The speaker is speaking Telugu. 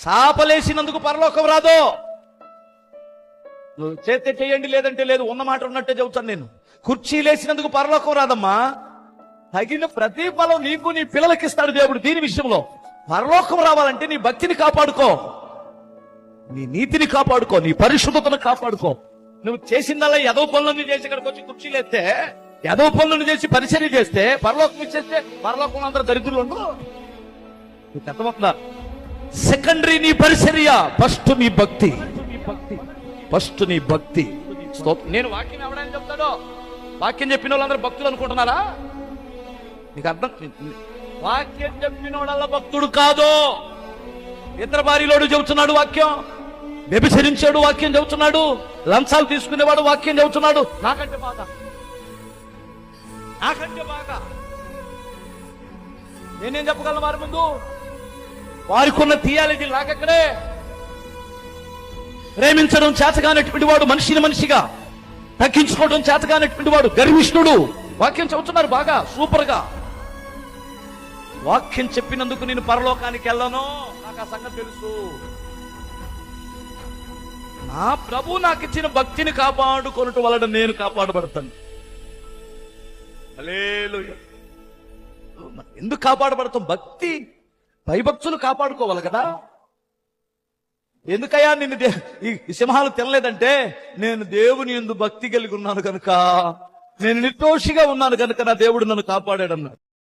చాపలేసినందుకు పరలోకం రాదు. చేస్తే చేయండి, లేదంటే లేదు. ఉన్న మాట ఉన్నట్టే చెబుతాను నేను. కుర్చీలేసినందుకు పరలోకం రాదమ్మా. తగిన ప్రతిఫలం నీకు నీ పిల్లలకి ఇస్తాడు దేవుడు. దీని విషయంలో పరలోకం రావాలంటే నీ భక్తిని కాపాడుకో, నీ నీతిని కాపాడుకో, నీ పరిశుద్ధతను కాపాడుకో. నువ్వు చేసిందల్లా ఎదవ పనులన్నీ చేసి ఇక్కడికి వచ్చి కుర్చీలేస్తే, ఎదవ పనులను చేసి పరిచర్య చేస్తే, పరలోకం ఇచ్చేస్తే పరలోకంలో అందరూ దరిద్రులు ఉండరు. అర్థమవుతుందా? సెకండరీ నీ పరిచర్య, ఫస్ట్ నీ భక్తి, ఫస్ట్ నీ భక్తి. నేను వాక్యం ఎవడని చెప్తాడో, వాక్యం చెప్పిన వాళ్ళందరూ భక్తులు అనుకుంటున్నారా? నీకు అర్థం? వాక్యం చెప్పిన వాళ్ళ భక్తుడు కాదు. ఇతర భార్యలోడు చెబుతున్నాడు వాక్యం, వ్యభిచరించాడు వాక్యం చెబుతున్నాడు, లంచాలు తీసుకునేవాడు వాక్యం చెబుతున్నాడు. నాకంటే బాగా నేనేం చెప్పగలను వారి ముందు? వారికి ఉన్న థియాలజీ నాకెక్కడే. ప్రేమించడం చేతగానటువంటి వాడు మనిషిని మనిషిగా, తగ్గించుకోవడం చేతగానటువంటి వాడు గర్విష్ఠుడు. వాక్యం చెబుతున్నారు బాగా, సూపర్ గా. వాక్యం చెప్పినందుకు నేను పరలోకానికి వెళ్ళను, నాకు ఆ సంగతి తెలుసు. నా ప్రభు నాకు ఇచ్చిన భక్తిని కాపాడుకోవటం వలన నేను కాపాడబడతాను. హల్లెలూయా. ఎందుకు కాపాడబడతాం? భక్తి, భయభక్తులు కాపాడుకోవాలి కదా. ఎందుకయ్యా నిన్ను ఈ సింహాలు తినలేదంటే, నేను దేవుని యందు భక్తి కలిగి ఉన్నాను కనుక, నేను నిర్దోషిగా ఉన్నాను కనుక నా దేవుడు నన్ను కాపాడాడు అన్నాడు.